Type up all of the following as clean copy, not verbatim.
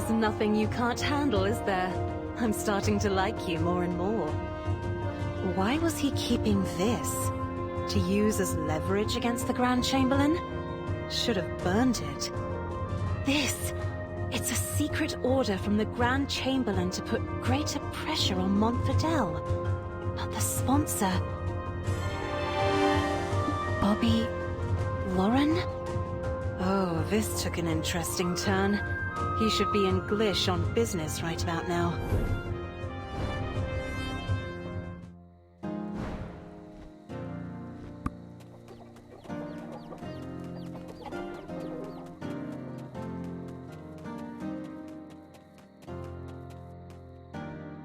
There's nothing you can't handle, is there? I'm starting to like you more and more. Why was he keeping this? To use as leverage against the Grand Chamberlain? Should have burned it. This! It's a secret order from the Grand Chamberlain to put greater pressure on Montfidel. But the sponsor... Bobby... Lauren? Oh, this took an interesting turn. He should be in Glish on business right about now.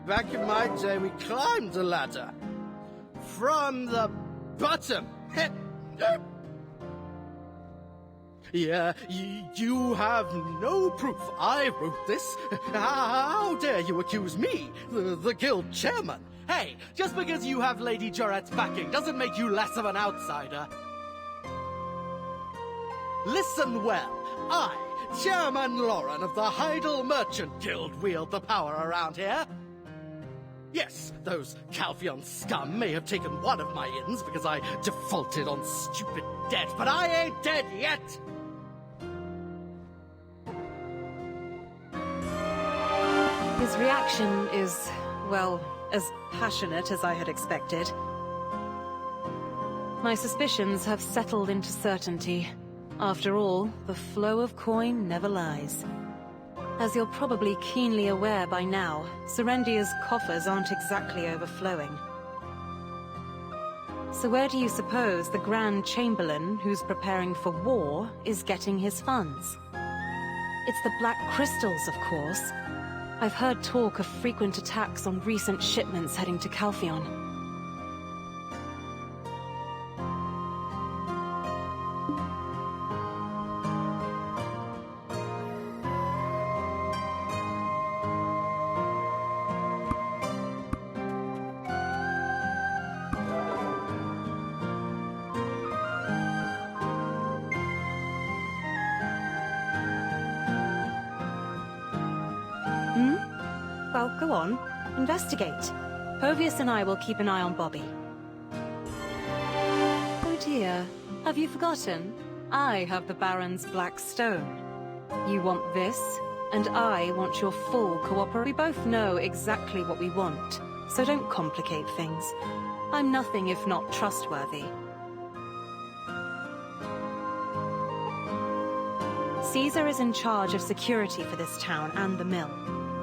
Back in my day, we climbed a ladder. From the bottom. Yeah, you have no proof I wrote this. How dare you accuse me, the guild chairman? Hey, just because you have Lady Joret's backing doesn't make you less of an outsider. Listen well. I, Chairman Lauren of the Heidel Merchant Guild, wield the power around here. Yes, those Calpheon scum may have taken one of my inns because I defaulted on stupid debt, but I ain't dead yet! His reaction is, well, as passionate as I had expected. My suspicions have settled into certainty. After all, the flow of coin never lies. As you're probably keenly aware by now, Serendia's coffers aren't exactly overflowing. So where do you suppose the Grand Chamberlain, who's preparing for war, is getting his funds? It's the Black Crystals, of course. I've heard talk of frequent attacks on recent shipments heading to Calpheon. Well, go on. Investigate. Povius and I will keep an eye on Bobby. Oh dear. Have you forgotten? I have the Baron's Black Stone. You want this, and I want your full cooperation. We both know exactly what we want, so don't complicate things. I'm nothing if not trustworthy. Caesar is in charge of security for this town and the mill.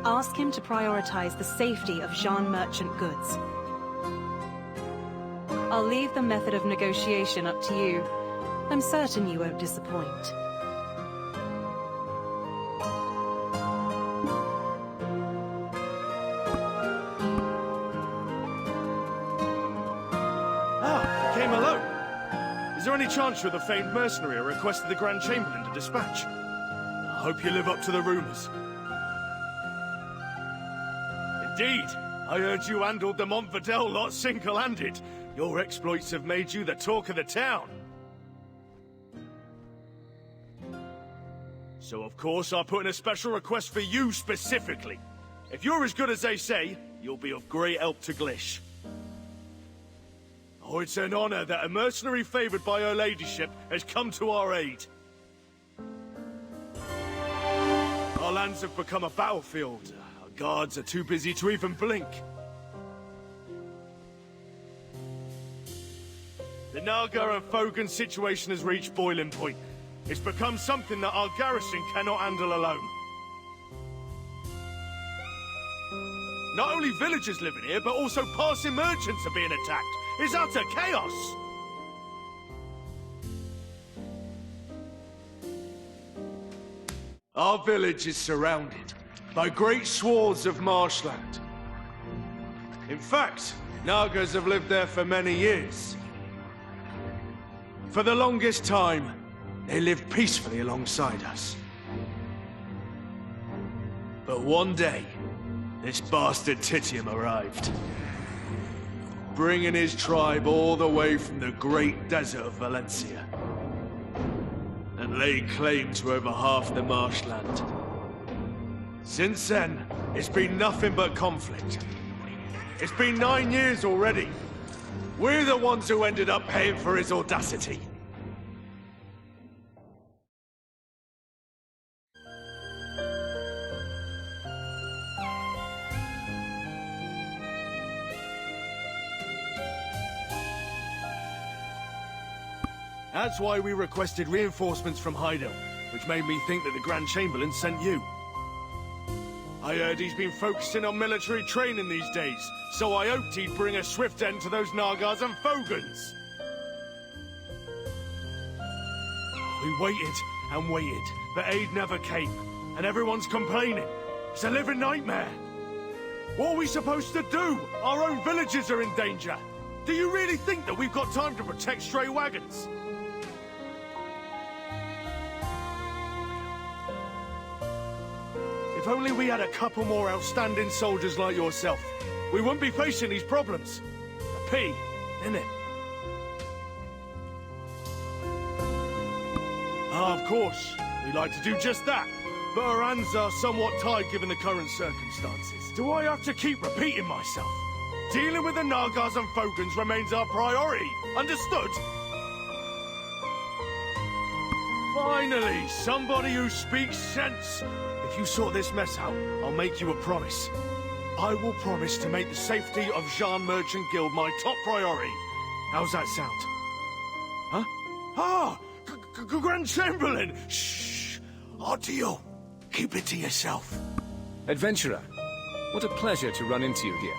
Ask him to prioritize the safety of Jean merchant goods. I'll leave the method of negotiation up to you. I'm certain you won't disappoint. Ah, you came alone. Is there any chance you're the famed mercenary I requested the Grand Chamberlain to dispatch? I hope you live up to the rumors. Indeed, I heard you handled the Montfidel lot single-handed. Your exploits have made you the talk of the town. So of course I put in a special request for you specifically. If you're as good as they say, you'll be of great help to Glish. Oh, it's an honor that a mercenary favored by her ladyship has come to our aid. Our lands have become a battlefield. Our guards are too busy to even blink. The Naga and Fogan situation has reached boiling point. It's become something that our garrison cannot handle alone. Not only villagers living here, but also passing merchants are being attacked. It's utter chaos! Our village is surrounded by great swaths of marshland. In fact, Nagas have lived there for many years. For the longest time, they lived peacefully alongside us. But one day, this bastard Titium arrived, bringing his tribe all the way from the great desert of Valencia, and laid claim to over half the marshland. Since then, it's been nothing but conflict. It's been 9 years already. We're the ones who ended up paying for his audacity. That's why we requested reinforcements from Heidel, which made me think that the Grand Chamberlain sent you. I heard he's been focusing on military training these days, so I hoped he'd bring a swift end to those Nagars and Fogans. We waited and waited, but aid never came, and everyone's complaining. It's a living nightmare. What are we supposed to do? Our own villages are in danger. Do you really think that we've got time to protect stray wagons? If only we had a couple more outstanding soldiers like yourself, we wouldn't be facing these problems. A pity, isn't it? Of course, we'd like to do just that, but our hands are somewhat tied given the current circumstances. Do I have to keep repeating myself? Dealing with the Nagars and Fogans remains our priority. Understood? Finally, somebody who speaks sense. If you sort this mess out, I'll make you a promise. I will promise to make the safety of Jean Merchant Guild my top priority. How's that sound? Huh? Ah! Grand Chamberlain! Shh! Our deal. Keep it to yourself. Adventurer, what a pleasure to run into you here.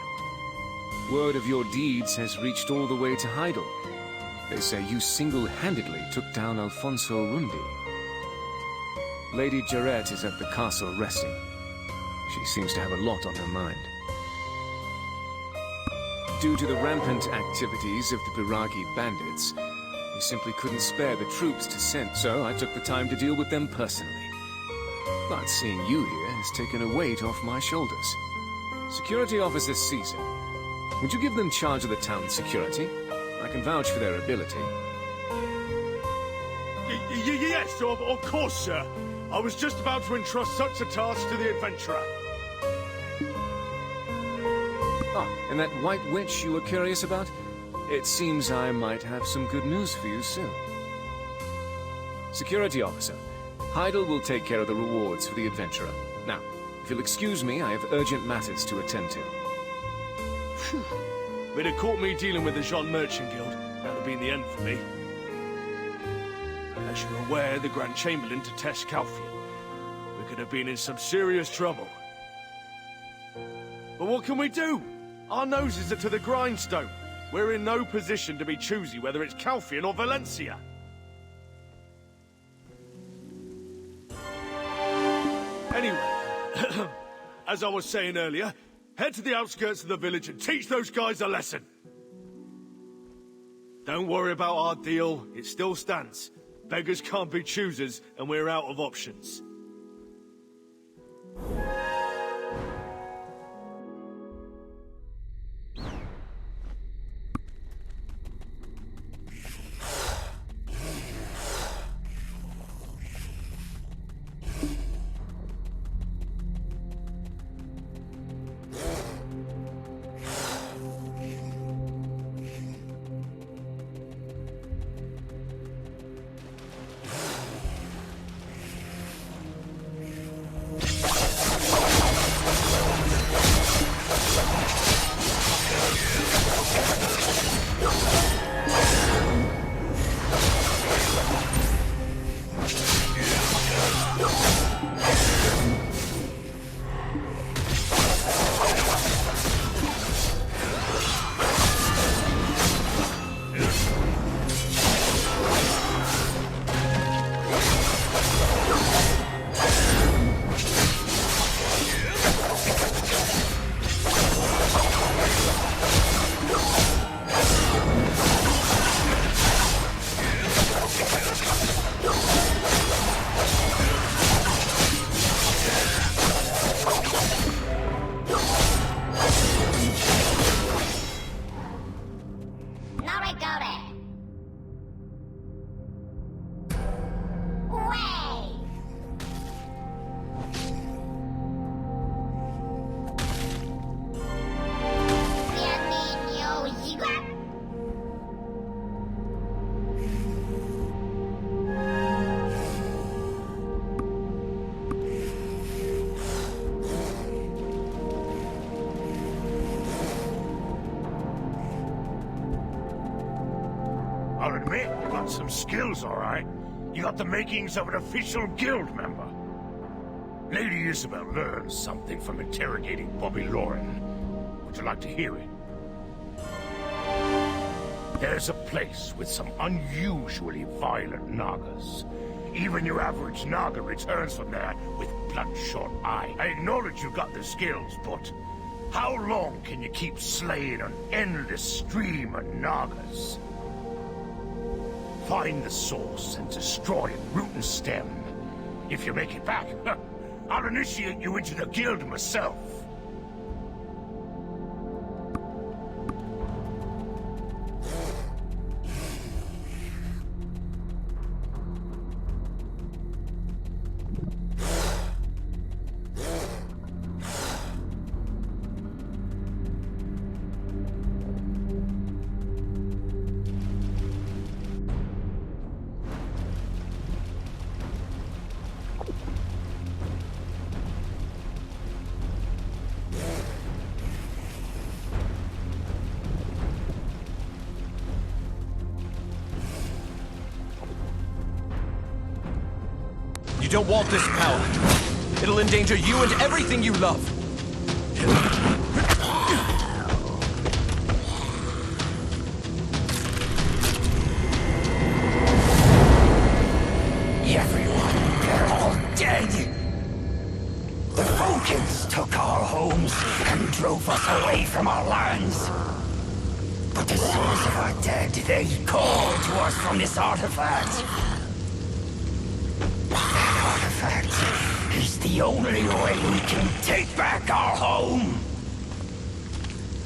Word of your deeds has reached all the way to Heidel. They say you single-handedly took down Alfonso Rundi. Lady Jarrett is at the castle resting. She seems to have a lot on her mind. Due to the rampant activities of the Biragi bandits, we simply couldn't spare the troops to send, so I took the time to deal with them personally. But seeing you here has taken a weight off my shoulders. Security Officer Caesar, would you give them charge of the town's security? I can vouch for their ability. Yes, of course, sir. I was just about to entrust such a task to the adventurer. Ah, and that white witch you were curious about? It seems I might have some good news for you soon. Security Officer, Heidel will take care of the rewards for the adventurer. Now, if you'll excuse me, I have urgent matters to attend to. Phew. If it had caught me dealing with the Jean Merchant Guild, that would have been the end for me. As you're aware, the Grand Chamberlain detests Calfian. We could have been in some serious trouble. But what can we do? Our noses are to the grindstone. We're in no position to be choosy whether it's Calfian or Valencia. Anyway, as I was saying earlier, head to the outskirts of the village and teach those guys a lesson. Don't worry about our deal, it still stands. Beggars can't be choosers, and we're out of options. got some skills, all right. You got the makings of an official guild member. Lady Isabel learned something from interrogating Bobby Lauren. Would you like to hear it? There's a place with some unusually violent Nagas. Even your average Naga returns from there with bloodshot eye. I acknowledge you got the skills, but how long can you keep slaying an endless stream of Nagas? Find the source and destroy it, root and stem. If you make it back, I'll initiate you into the guild myself. You don't want this power. It'll endanger you and everything you love. Everyone, they're all dead. The Vulcans took our homes and drove us away from our lands. But the souls of our dead, they call to us from this artifact. Is the only way we can take back our home.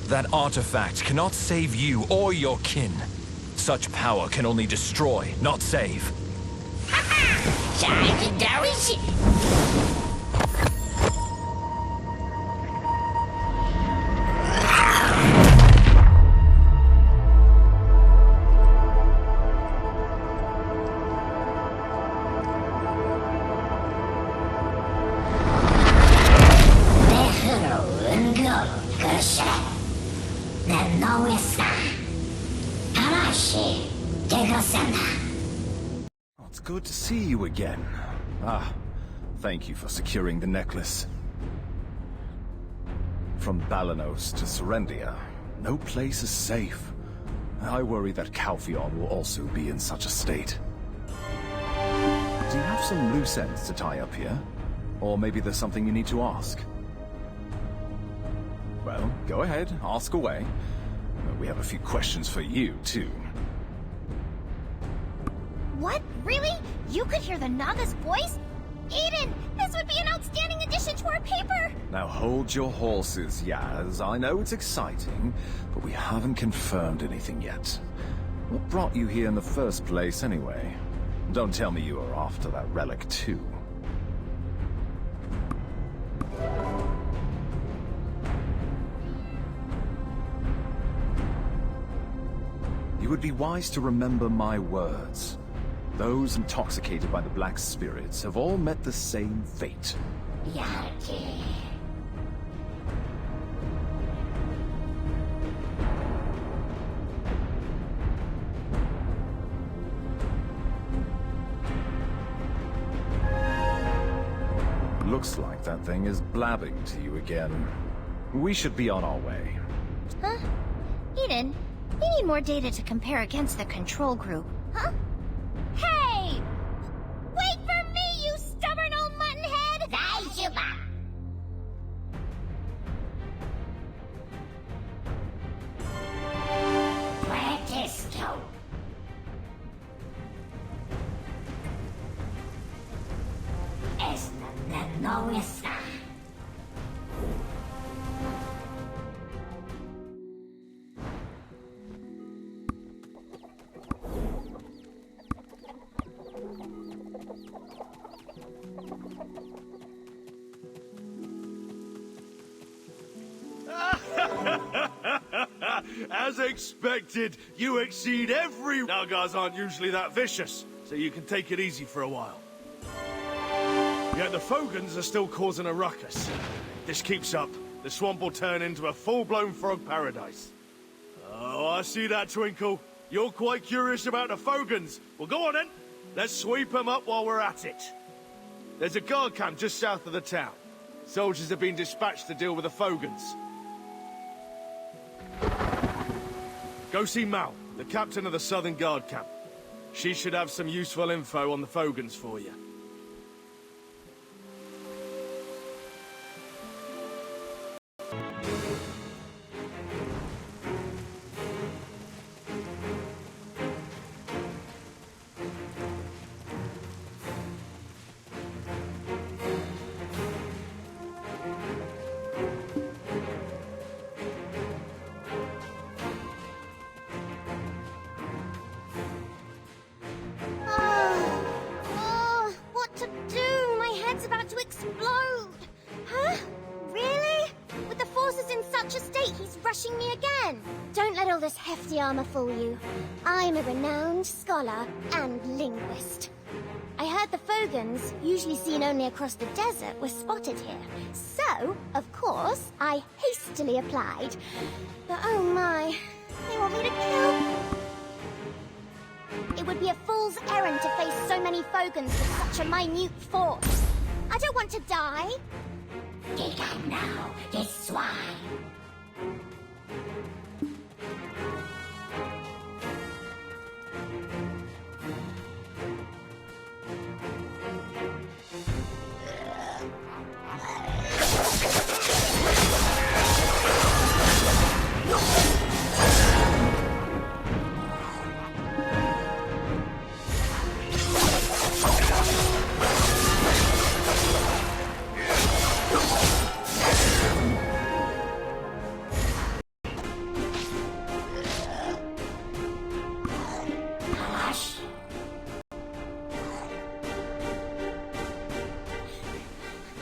That artifact cannot save you or your kin. Such power can only destroy, not save. It's good to see you again. Thank you for securing the necklace. From Balanos to Serendia, no place is safe. I worry that Calpheon will also be in such a state. Do you have some loose ends to tie up here? Or maybe there's something you need to ask? Well, go ahead, ask away. We have a few questions for you, too. What? Really? You could hear the Naga's voice? Eden, this would be an outstanding addition to our paper! Now hold your horses, Yaz. I know it's exciting, but we haven't confirmed anything yet. What brought you here in the first place, anyway? Don't tell me you are after that relic, too. You would be wise to remember my words. Those intoxicated by the Black Spirits have all met the same fate. Looks like that thing is blabbing to you again. We should be on our way. Huh? Eden, we need more data to compare against the control group, huh? Hey! Wait for me, you stubborn old muttonhead! As expected, you exceed every... Nagas aren't usually that vicious, so you can take it easy for a while. Yet the Fogans are still causing a ruckus. If this keeps up, the swamp will turn into a full-blown frog paradise. Oh, I see that twinkle. You're quite curious about the Fogans. Well, go on then. Let's sweep them up while we're at it. There's a guard camp just south of the town. Soldiers have been dispatched to deal with the Fogans. Go see Mal, the captain of the Southern Guard camp. She should have some useful info on the Fogans for you. What to do? My head's about to explode. Huh? Really? With the forces in such a state, he's rushing me again. Don't let all this hefty armor fool you. I'm a renowned scholar and linguist. I heard the Fogans, usually seen only across the desert, were spotted here. So, of course, I hastily applied. But oh my, they want me to kill... It would be a fool's errand to face so many Fogans with such a minute force. I don't want to die. Get up now, you swine.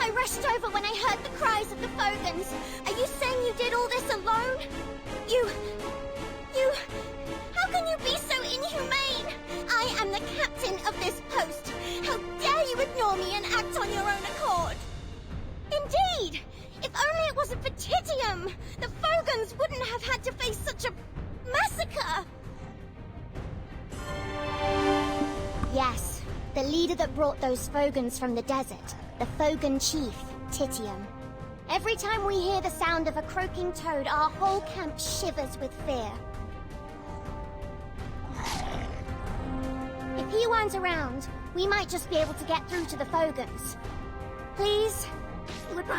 I rushed over when I heard the cries of the Fogans. Are you saying you did all this alone? You... How can you be so inhumane? I am the captain of this post. How dare you ignore me and act on your own accord? Indeed! If only it wasn't for Titium, the Fogans wouldn't have had to face such a massacre! Yes, the leader that brought those Fogans from the desert. The Fogan chief, Titium. Every time we hear the sound of a croaking toad, our whole camp shivers with fear. If he weren't around, we might just be able to get through to the Fogans. Please? It would be...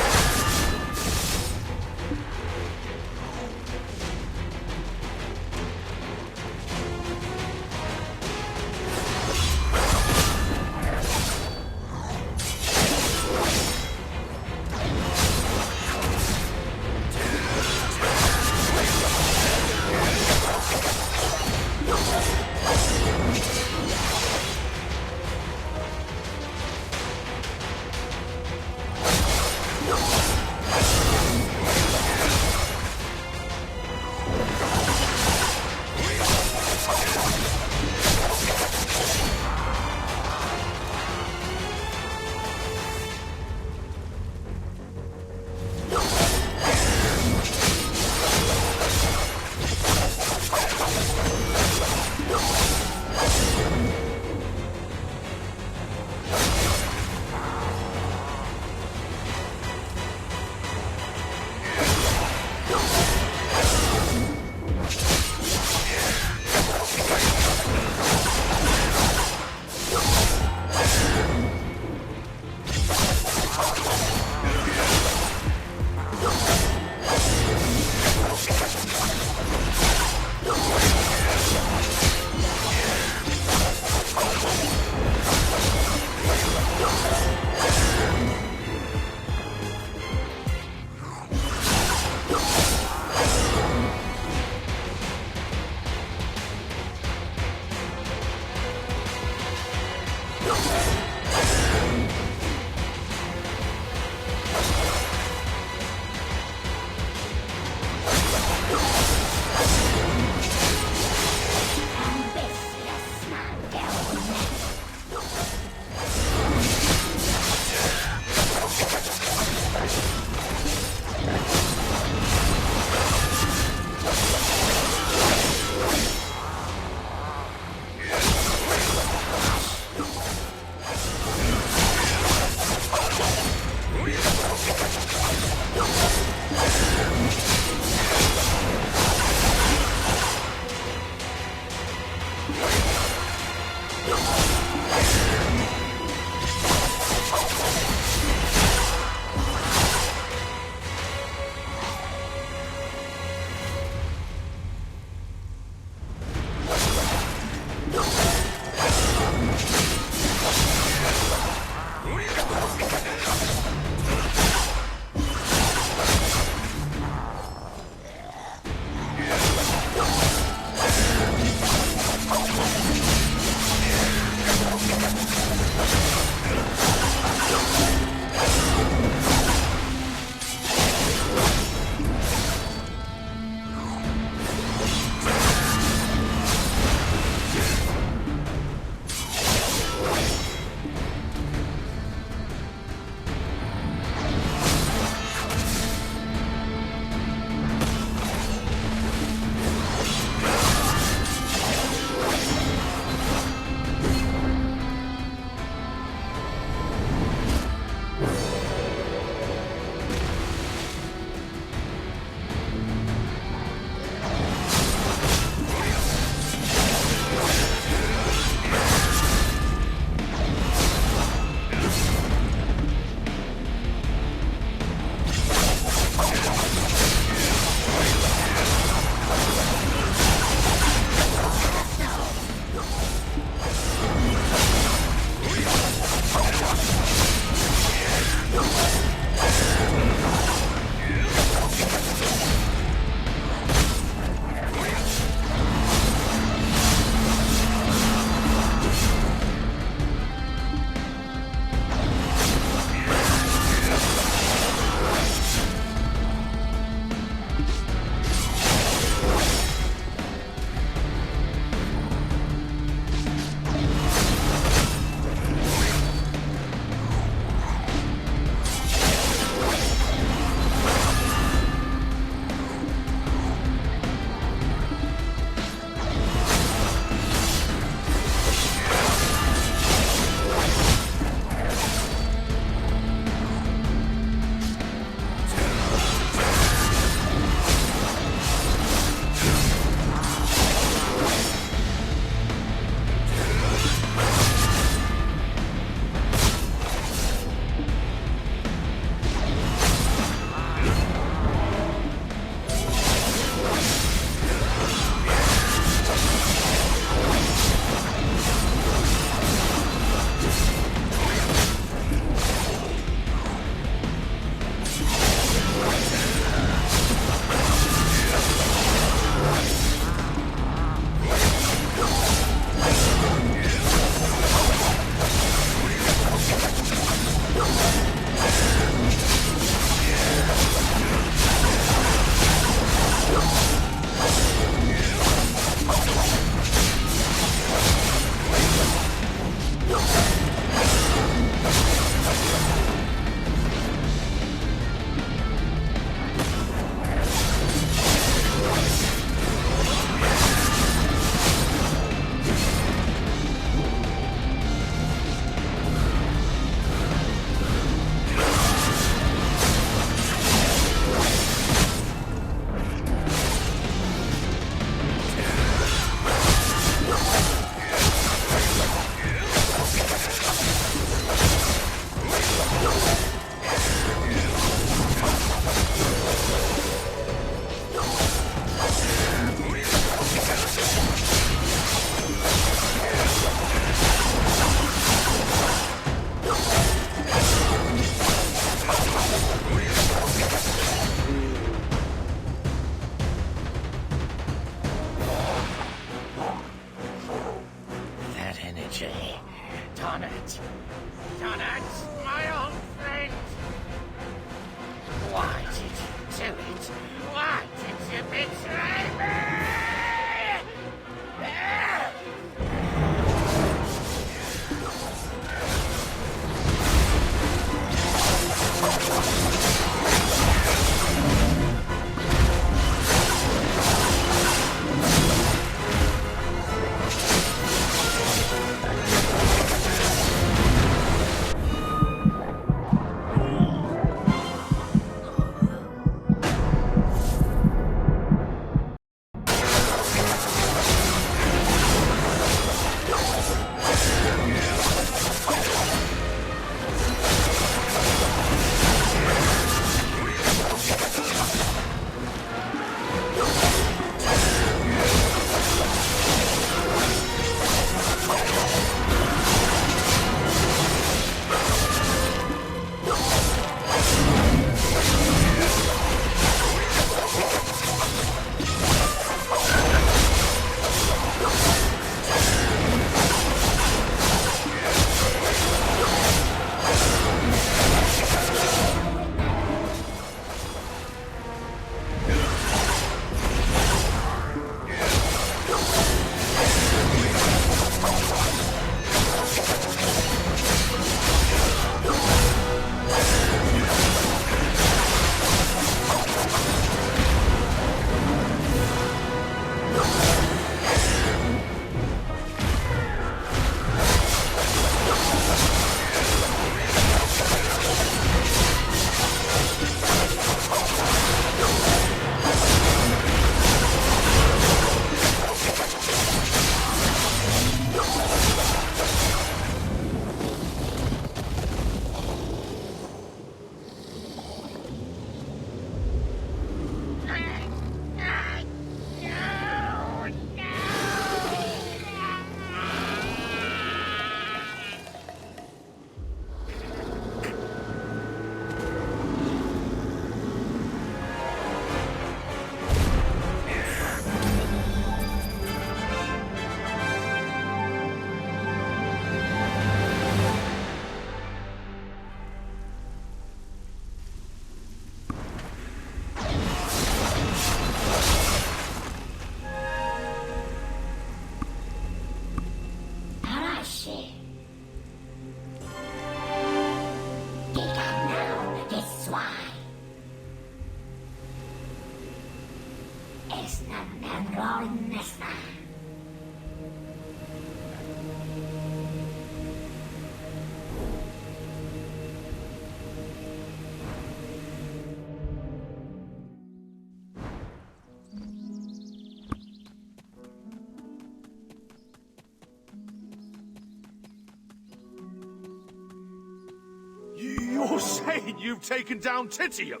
You're saying you've taken down Titium?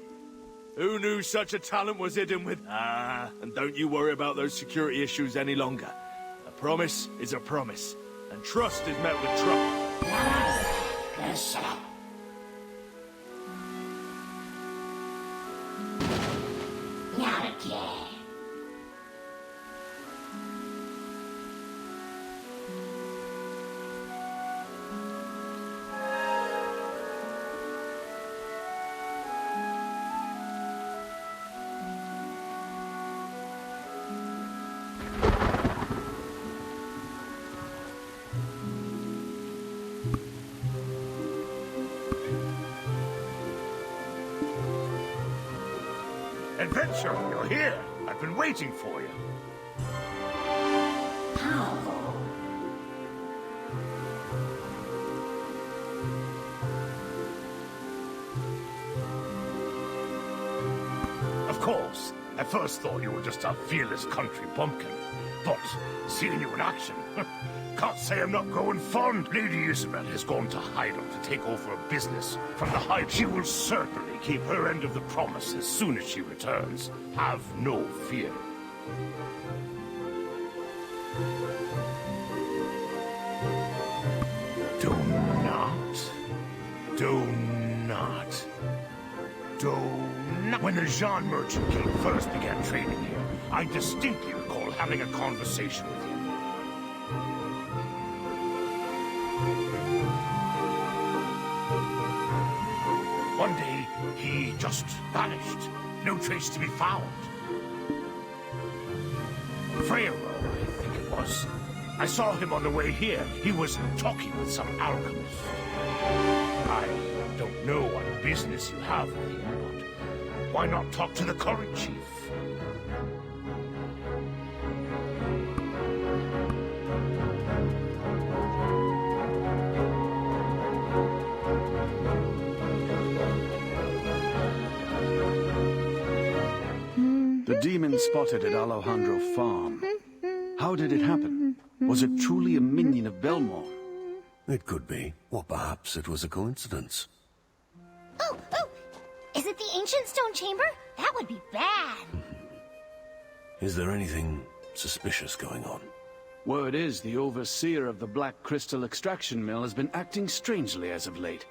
Who knew such a talent was hidden with... and don't you worry about those security issues any longer. A promise is a promise, and trust is met with trouble. Shut up. Not again. Adventure, you're here. I've been waiting for you. Of course. At first thought you were just a fearless country bumpkin. But, seeing you in action, can't say I'm not growing fond. Lady Isabel has gone to Hydel to take over a business from the Hyde. She will certainly keep her end of the promise as soon as she returns. Have no fear. Do not. When the Jean Merchant King first began trading here, I distinctly recall having a conversation with him. One day, he just vanished. No trace to be found. Freyro, I think it was. I saw him on the way here. He was talking with some alchemist. I don't know what business you have with him, but why not talk to the current chief? The demon spotted at Alejandro Farm. How did it happen? Was it truly a minion of Belmont? It could be. Or perhaps it was a coincidence. Oh! Is it the ancient stone chamber? That would be bad. Is there anything suspicious going on? Word is the overseer of the Black Crystal Extraction Mill has been acting strangely as of late.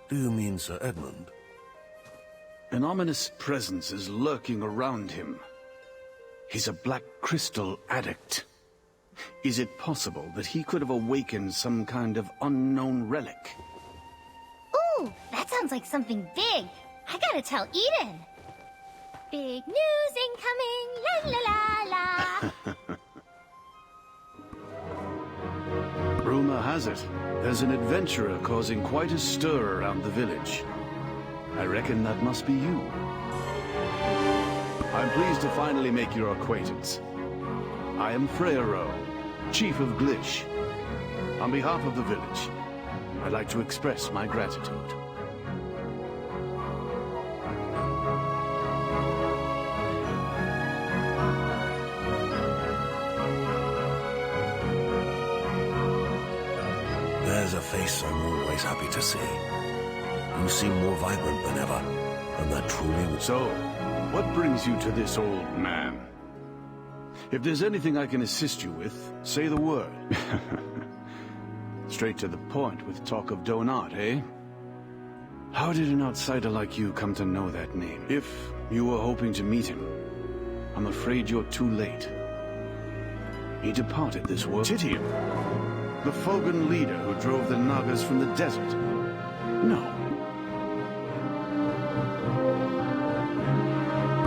Do you mean Sir Edmund? An ominous presence is lurking around him. He's a Black Crystal addict. Is it possible that he could have awakened some kind of unknown relic? Ooh, that sounds like something big. I gotta tell Eden. Big news incoming, la la la la. Rumor has it, there's an adventurer causing quite a stir around the village. I reckon that must be you. I'm pleased to finally make your acquaintance. I am Freyro, Chief of Glitch. On behalf of the village, I'd like to express my gratitude. There's a face I'm always happy to see. You seem more vibrant than ever, and that truly was... So, what brings you to this old man? If there's anything I can assist you with, say the word. Straight to the point with talk of Donat, eh? How did an outsider like you come to know that name? If you were hoping to meet him, I'm afraid you're too late. He departed this world. Titium, the Fogan leader who drove the Nagas from the desert. No.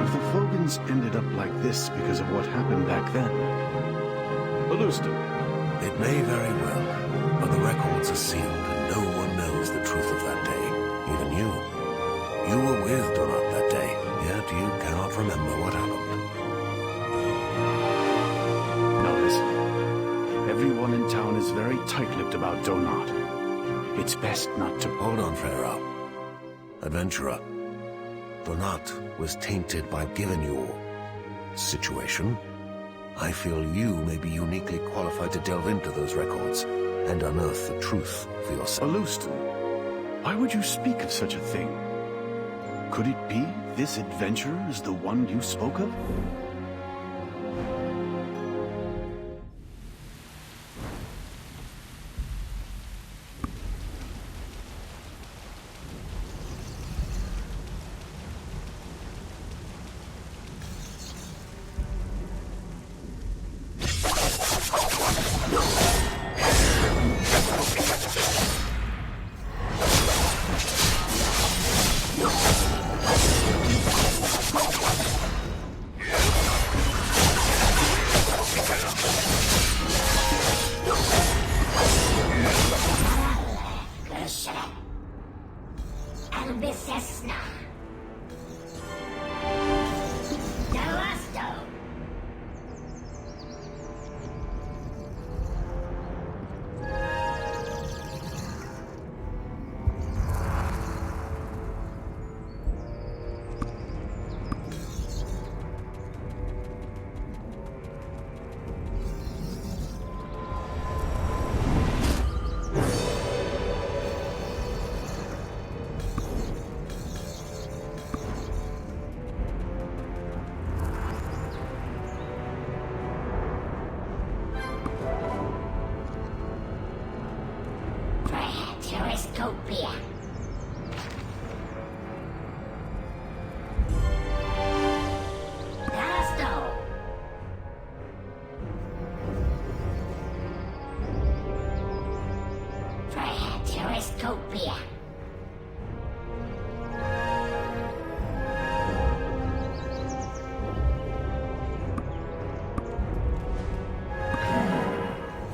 If the Fogans ended up like this because of what happened back then... Alustin. It may very well, but the records are sealed and no one knows the truth of that day. Even you. You were with Donat that day, yet you cannot remember what happened. Everyone in town is very tight-lipped about Donat. It's best not to... Hold on, Freyra. Adventurer. Donat was tainted by given your situation. I feel you may be uniquely qualified to delve into those records and unearth the truth for yourself. Alustan, why would you speak of such a thing? Could it be this adventurer is the one you spoke of?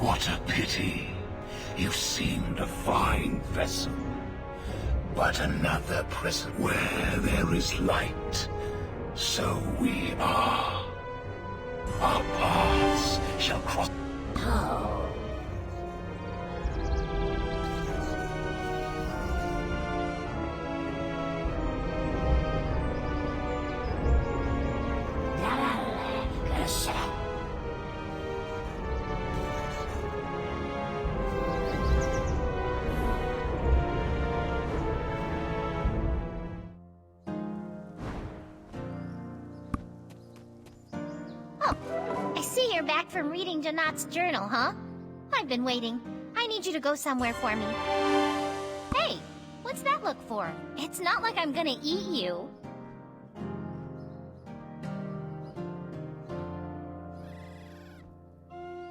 What a pity. You seemed a fine vessel, but another prison where there is light. So we are. Our paths shall cross. Oh. From reading Donat's journal, huh? I've been waiting. I need you to go somewhere for me. Hey, what's that look for? It's not like I'm gonna eat you.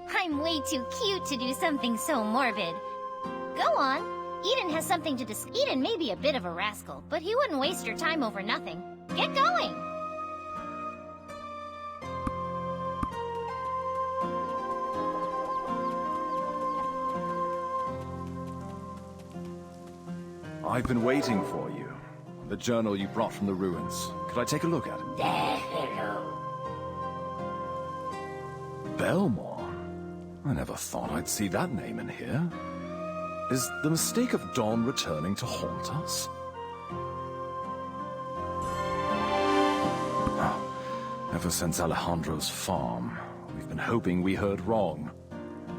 I'm way too cute to do something so morbid. Go on. Eden has something to discuss. Eden may be a bit of a rascal, but he wouldn't waste your time over nothing. Get going! I've been waiting for you. The journal you brought from the ruins. Could I take a look at it? Belmore? I never thought I'd see that name in here. Is the mistake of Dawn returning to haunt us? Ever since Alejandro's farm, we've been hoping we heard wrong.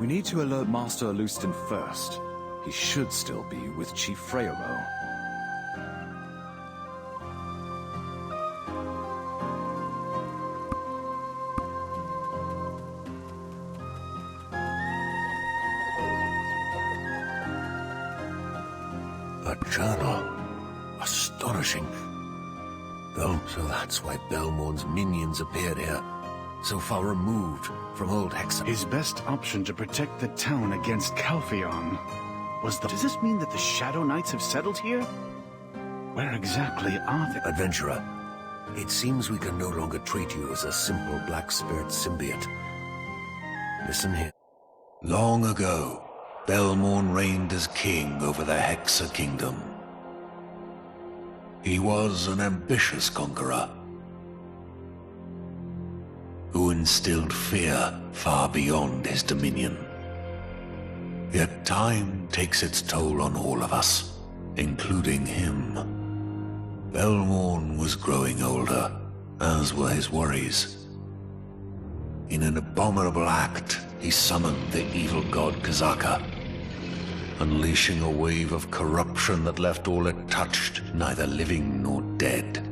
We need to alert Master Alustan first. He should still be with Chief Freyro. A journal. Astonishing. Oh, so that's why Belmore's minions appeared here. So far removed from old Hexam. His best option to protect the town against Calpheon was the... Does this mean that the Shadow Knights have settled here? Where exactly are they? Adventurer, it seems we can no longer treat you as a simple black spirit symbiote. Listen here. Long ago, Belmore reigned as king over the Hexa Kingdom. He was an ambitious conqueror who instilled fear far beyond his dominion. Yet time takes its toll on all of us, including him. Belmorn was growing older, as were his worries. In an abominable act, he summoned the evil god Kazaka, unleashing a wave of corruption that left all it touched neither living nor dead.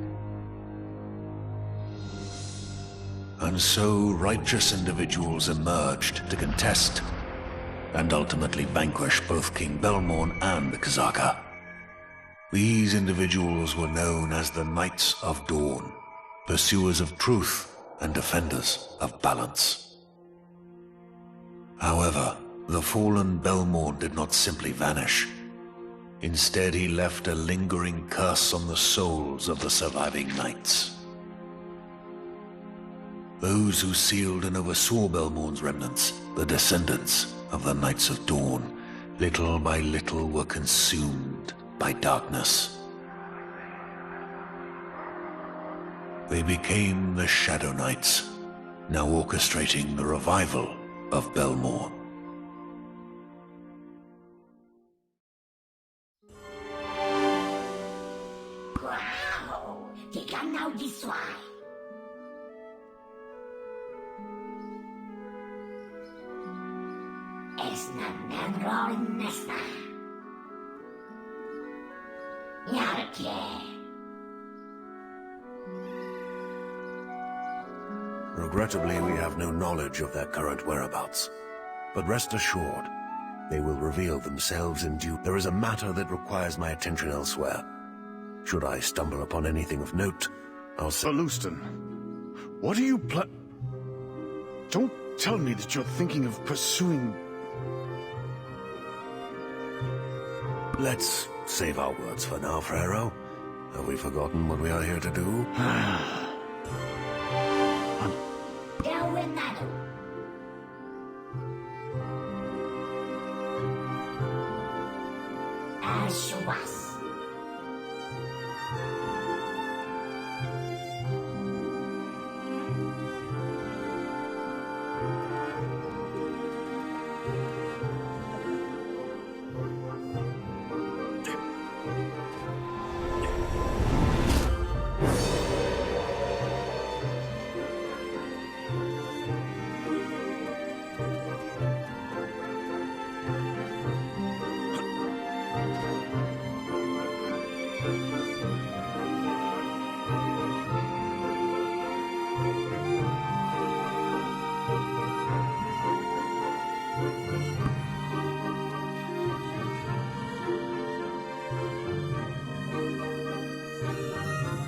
And so righteous individuals emerged to contest and ultimately vanquish both King Belmorn and the Kazaka. These individuals were known as the Knights of Dawn, pursuers of truth and defenders of balance. However, the fallen Belmorn did not simply vanish. Instead, he left a lingering curse on the souls of the surviving knights. Those who sealed and oversaw Belmorn's remnants, the descendants of the Knights of Dawn, little by little were consumed by darkness. They became the Shadow Knights, now orchestrating the revival of Belmorn. Wow! Tignan di soir! Es nananrorin nesna. Yarke. Regrettably, we have no knowledge of their current whereabouts. But rest assured, they will reveal themselves in due... There is a matter that requires my attention elsewhere. Should I stumble upon anything of note, I'll say... Lustan, what are you Don't tell me that you're thinking of pursuing... Let's save our words for now, Frero. Have we forgotten what we are here to do? As you was.